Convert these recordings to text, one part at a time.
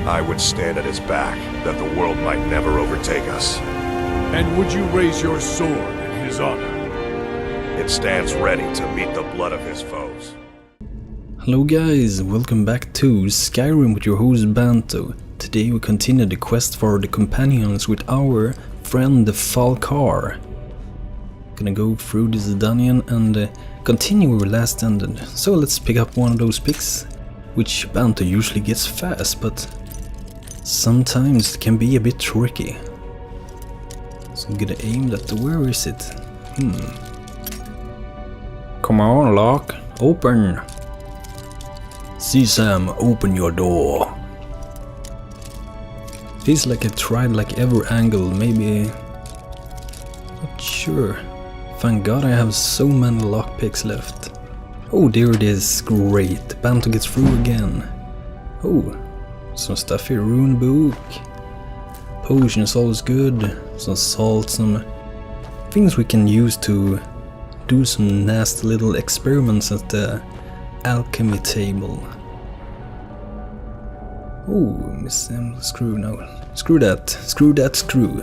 I would stand at his back, that the world might never overtake us. And would you raise your sword in his honor? It stands ready to meet the blood of his foes. Hello guys, welcome back to Skyrim with your host Banto. Today we continue the quest for the companions with our friend the Falkar. Gonna go through this dungeon and continue where we last ended. So let's pick up one of those picks, which Banto usually gets fast, but sometimes it can be a bit tricky. So I'm gonna aim that. Where is it? Come on, lock. Open. See Sam, open your door. Feels like I tried like every angle, maybe. Not sure. Thank God I have so many lockpicks left. Oh, there it is. Great. Banto gets through again. Oh, some stuff here. Rune book. Potions, always good. Some salt, some things we can use to do some nasty little experiments at the alchemy table. Oh, screw now. Screw that. Screw that screw.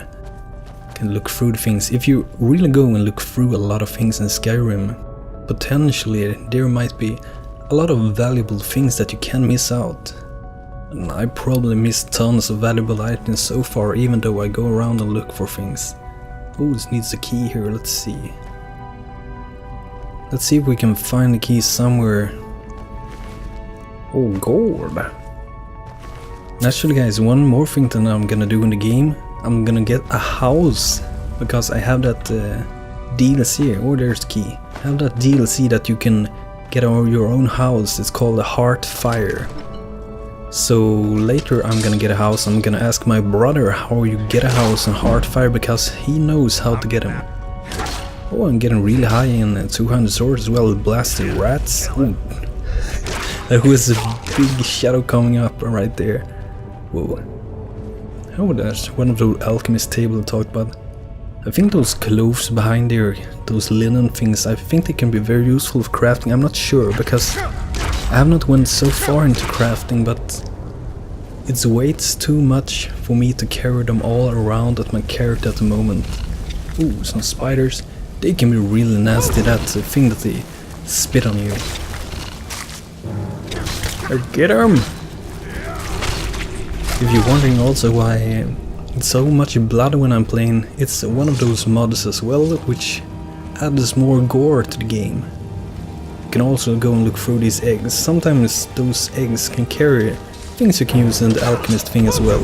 Can look through the things. If you really go and look through a lot of things in Skyrim, potentially there might be a lot of valuable things that you can miss out. And I probably missed tons of valuable items so far, even though I go around and look for things. Oh, this needs a key here, let's see. Let's see if we can find the key somewhere. Oh, gold. Actually guys, one more thing that I'm gonna do in the game. I'm gonna get a house, because I have that DLC. Oh, there's the key. I have that DLC that you can get your own house. It's called the Heathfire. So later I'm gonna get a house. I'm gonna ask my brother how you get a house in Heathfire, because he knows how to get them. Oh, I'm getting really high in 200 swords as well. Blasted rats. Ooh. There was a big shadow coming up right there. Whoa. Oh, that's one of those alchemist tables I talked about. I think those cloves behind there, those linen things, I think they can be very useful for crafting. I'm not sure, because I have not went so far into crafting, but it's weights too much for me to carry them all around at my character at the moment. Ooh, some spiders. They can be really nasty, that thing that they spit on you. Get them! If you're wondering also why it's so much blood when I'm playing, it's one of those mods as well, which adds more gore to the game. You can also go and look through these eggs. Sometimes those eggs can carry things you can use in the alchemist thing as well.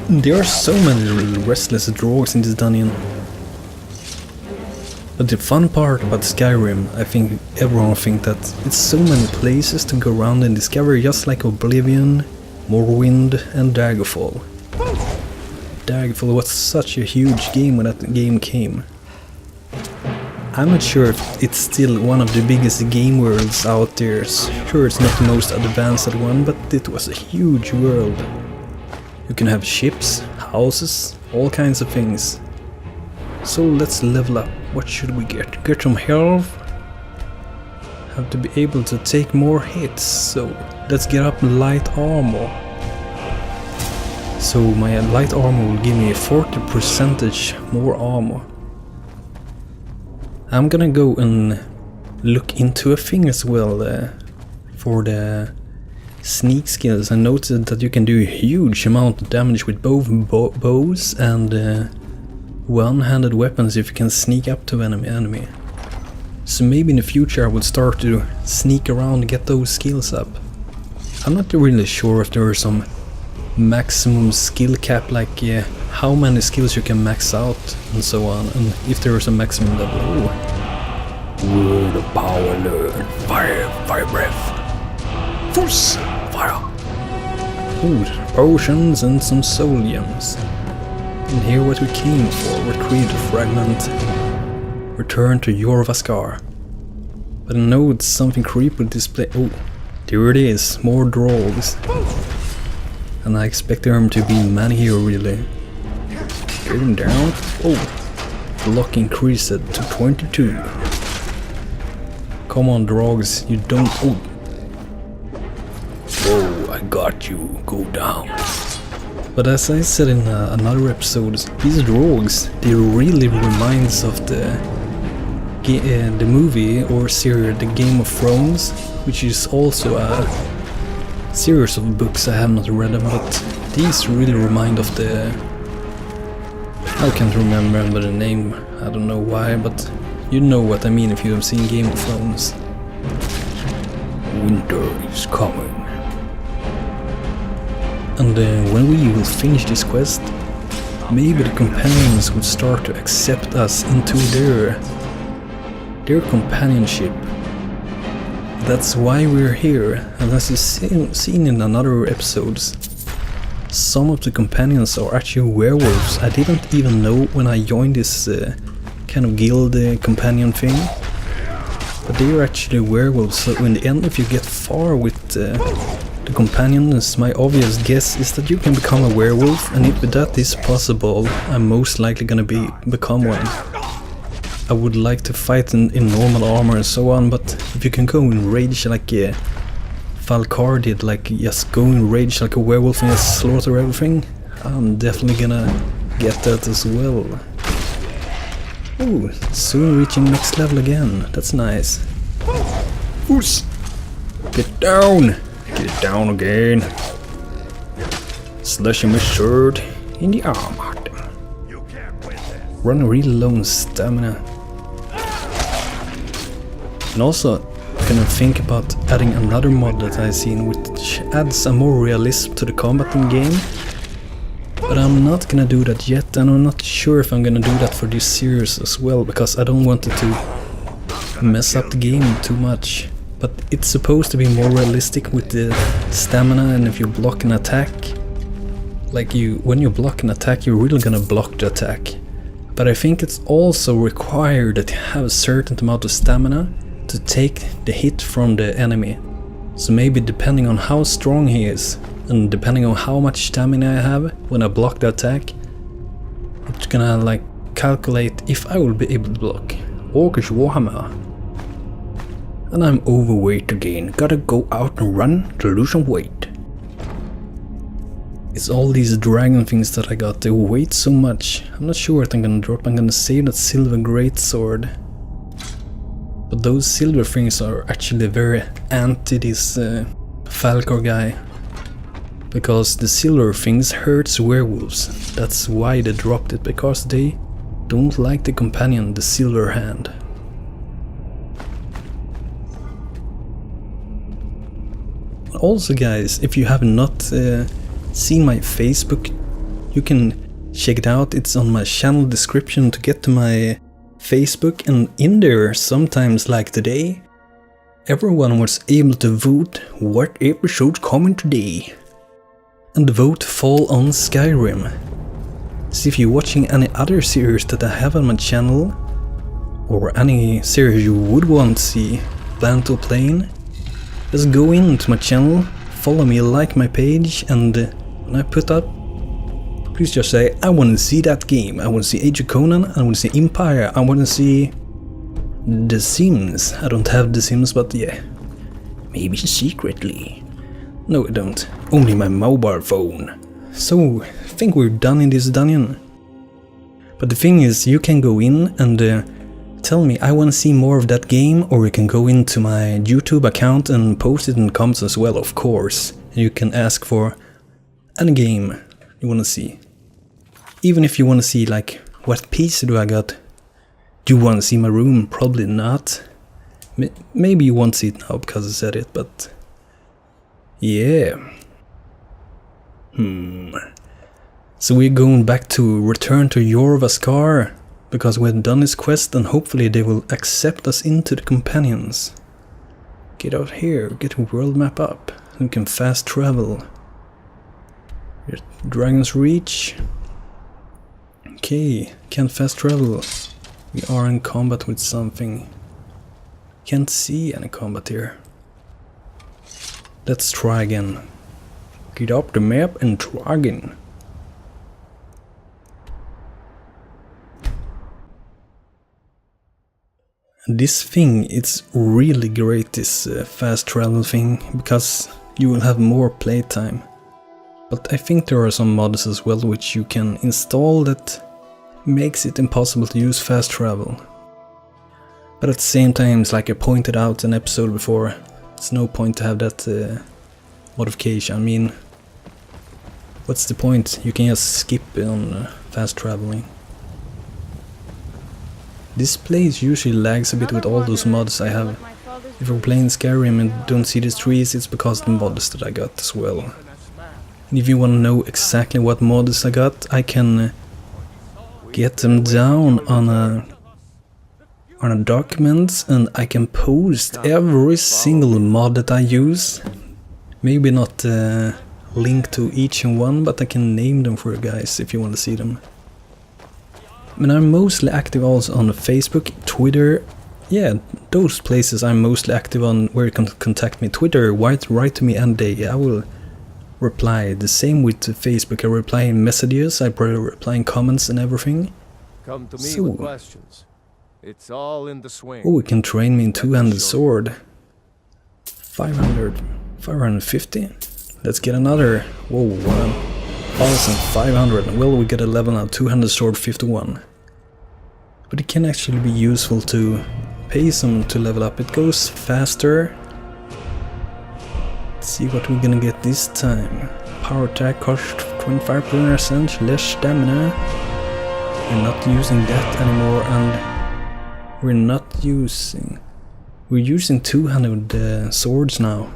There are so many restless drawers in this dungeon. But the fun part about Skyrim, I think everyone thinks that it's so many places to go around and discover, just like Oblivion, Morrowind and Daggerfall. Daggerfall was such a huge game when that game came. I'm not sure if it's still one of the biggest game worlds out there. Sure, it's not the most advanced one, but it was a huge world. You can have ships, houses, all kinds of things. So let's level up. What should we get? Get some health. Have to be able to take more hits, so let's get up light armor. So my light armor will give me 40% more armor. I'm gonna go and look into a thing as well for the sneak skills. I noticed that you can do a huge amount of damage with both bows and one-handed weapons if you can sneak up to enemy. So maybe in the future I will start to sneak around and get those skills up. I'm not really sure if there are some maximum skill cap, like how many skills you can max out and so on, and if there is a maximum level. Word of power, learn. Fire breath. Force, fire. Food, potions and some soul gems. And here what we came for, retrieve the fragment. Return to Jorvaskar. But I know it's something creepy with this place. Oh, there it is, more drogs. And I expect there to be many here really. Get him down. Oh, block increased to 22. Come on, drogs, you don't. Oh, Whoa, I got you, go down. But as I said in another episode, these rogues, they really reminds of the movie or series The Game of Thrones, which is also a series of books. I have not read them, but these really remind of the... I can't remember the name, I don't know why, but you know what I mean if you have seen Game of Thrones. Winter is coming. And when we will finish this quest, maybe the companions would start to accept us into their companionship. That's why we're here, and as you've seen in another episodes, some of the companions are actually werewolves. I didn't even know when I joined this kind of guild companion thing, but they are actually werewolves. So in the end, if you get far with the companions, my obvious guess is that you can become a werewolf, and if that is possible, I'm most likely gonna become one. I would like to fight in normal armor and so on, but if you can go in rage like Falcar did, like just go in rage like a werewolf and just slaughter everything, I'm definitely gonna get that as well. Ooh, soon reaching next level again, that's nice. Oos! Get down! Get down again! Slashing my sword in the arm. Run really low on stamina. And also, I'm gonna think about adding another mod that I've seen which adds some more realism to the combat in game. But I'm not gonna do that yet, and I'm not sure if I'm gonna do that for this series as well, because I don't want it to mess up the game too much. But it's supposed to be more realistic with the stamina, and if you block an attack, like when you block an attack, you're really gonna block the attack. But I think it's also required that you have a certain amount of stamina to take the hit from the enemy. So maybe depending on how strong he is, and depending on how much stamina I have when I block the attack, it's gonna like calculate if I will be able to block. Orcish Warhammer. And I'm overweight again, gotta go out and run to lose some weight. It's all these dragon things that I got, they weigh so much. I'm not sure what I'm gonna drop. I'm gonna save that silver greatsword. But those silver things are actually very anti this Falcor guy. Because the silver things hurts werewolves. That's why they dropped it, because they don't like the companion, the silver hand. Also guys, if you have not seen my Facebook, you can check it out. It's on my channel description to get to my Facebook, and in there sometimes like today, everyone was able to vote what episode's coming today. And the vote fall on Skyrim. So if you're watching any other series that I have on my channel, or any series you would want to see planned to playing, just go into my channel, follow me, like my page, and when I put up, please just say, I want to see that game, I want to see Age of Conan, I want to see Empire, I want to see The Sims. I don't have The Sims, but yeah, maybe secretly. No, I don't. Only my mobile phone. So, I think we're done in this dungeon. But the thing is, you can go in and tell me I want to see more of that game, or you can go into my YouTube account and post it in the comments as well, of course. You can ask for any game you want to see. Even if you want to see like, what piece do I got? Do you want to see my room? Probably not. Maybe you won't see it now because I said it, but yeah. So we're going back to return to Jorvaskar, because we've done this quest and hopefully they will accept us into the companions. Get out here, get a world map up, so we can fast travel. Dragon's Reach. Okay, can't fast travel. We are in combat with something. Can't see any combat here. Let's try again. Get up the map and try again. This thing, it's really great, this fast travel thing, because you will have more playtime. But I think there are some mods as well which you can install that makes it impossible to use fast travel. But at the same time, like I pointed out in an episode before, it's no point to have that modification. I mean, what's the point? You can just skip on fast traveling. This place usually lags a bit with all those mods I have. If you're playing Skyrim and don't see these trees, it's because of the mods that I got as well. And if you want to know exactly what mods I got, I can get them down on a document, and I can post every single mod that I use. Maybe not link to each one, but I can name them for you guys if you want to see them. I mean, I'm mostly active also on Facebook, Twitter. Yeah, those places I'm mostly active on where you can contact me. Twitter, write to me any day. I will reply. The same with Facebook. I reply in messages, I reply in comments and everything. Come to me with questions. It's all in the swing. Oh, we can train me in two-handed sword. 550. Let's get another. Whoa, 1,500. Well, we get a level now. Two-handed sword 51. But it can actually be useful to pay some to level up. It goes faster. Let's see what we're gonna get this time. Power attack cost 25% less stamina. We're not using that anymore, and we're using two-handed swords now.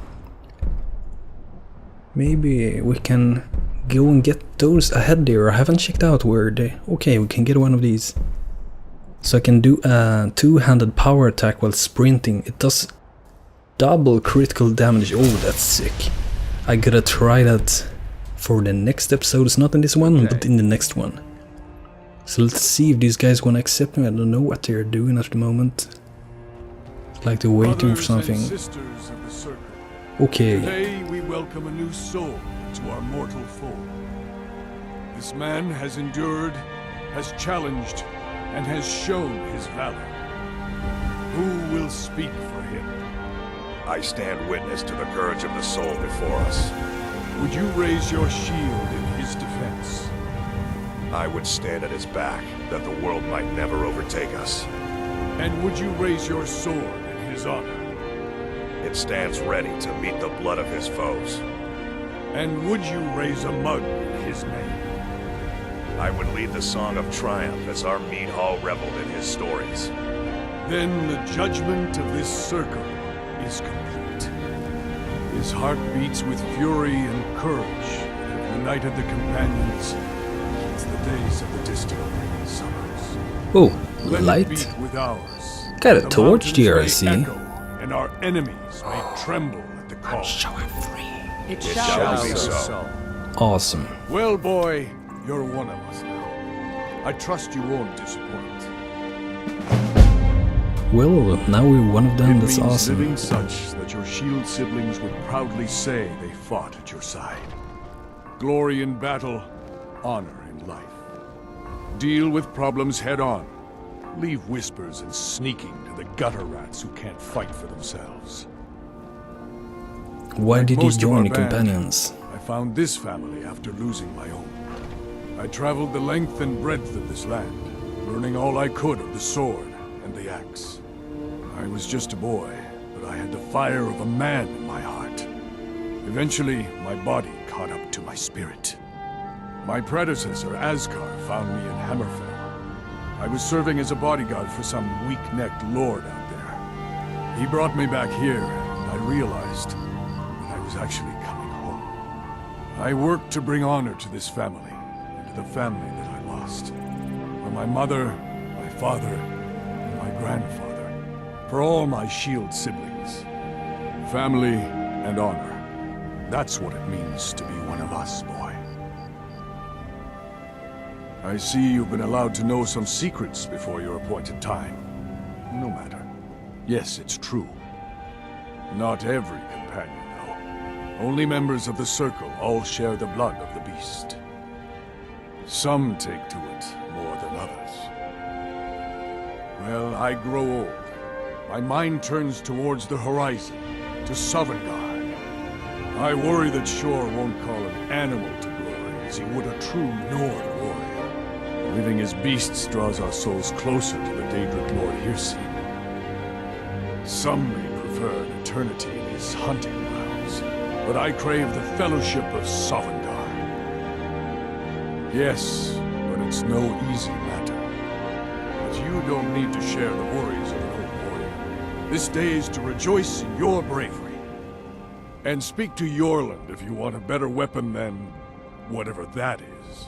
Maybe we can go and get those ahead there. I haven't checked out where they... Okay, we can get one of these. So I can do a two-handed power attack while sprinting. It does double critical damage. Oh, that's sick. I gotta try that for the next episode. It's not in this one, but in the next one. So let's see if these guys wanna accept me. I don't know what they're doing at the moment. It's like they're waiting for something. Okay. Today we welcome a new soul to our mortal fold. This man has endured, has challenged, and has shown his valor. Who will speak for him? I stand witness to the courage of the soul before us. Would you raise your shield in his defense? I would stand at his back, that the world might never overtake us. And would you raise your sword in his honor? It stands ready to meet the blood of his foes. And would you raise a mug in his name? I would lead the song of triumph as our mead hall reveled in his stories. Then the judgment of this circle is complete. His heart beats with fury and courage that have united the companions since the days of the distant summers. Oh, Let light. it beat with ours. Got a The torch mountains here, I may see. echo, and our enemies may tremble at the call. It shall be so. Awesome. Well, boy, you're one of us now. I trust you won't disappoint. Well, now we're one of them. It That's means awesome. living such that your shield siblings would proudly say they fought at your side. Glory in battle, honor in life. Deal with problems head on. Leave whispers and sneaking to the gutter rats who can't fight for themselves. Why did you Most of join our the band, companions? I found this family after losing my own. I traveled the length and breadth of this land, learning all I could of the sword and the axe. I was just a boy, but I had the fire of a man in my heart. Eventually, my body caught up to my spirit. My predecessor, Asgard, found me in Hammerfell. I was serving as a bodyguard for some weak-necked lord out there. He brought me back here, and I realized that I was actually coming home. I worked to bring honor to this family, and to the family that I lost. For my mother, my father, and my grandfather. For all my shield siblings. Family and honor. That's what it means to be one of us, boy. I see you've been allowed to know some secrets before your appointed time. No matter. Yes, it's true. Not every companion, though. Only members of the Circle all share the blood of the beast. Some take to it more than others. Well, I grow old. My mind turns towards the horizon, to Sovngarde. I worry that Shor won't call an animal to glory as he would a true Nord warrior. Living as beasts draws our souls closer to the Daedric Lord Hircine. Some may prefer an eternity in his hunting grounds, but I crave the fellowship of Sovngar. Yes, but it's no easy matter. But you don't need to share the worries of an old warrior. This day is to rejoice in your bravery. And speak to Yorland if you want a better weapon than whatever that is.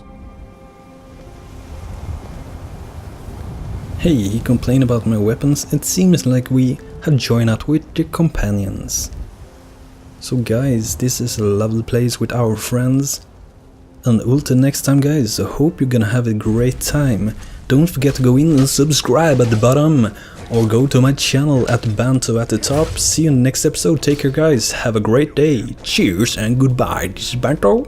Hey, he complained about my weapons. It seems like we have joined up with the companions. So guys, this is a lovely place with our friends. And until next time guys, I hope you're gonna have a great time. Don't forget to go in and subscribe at the bottom. Or go to my channel at Banto at the top. See you in the next episode. Take care guys. Have a great day. Cheers and goodbye. This is Banto.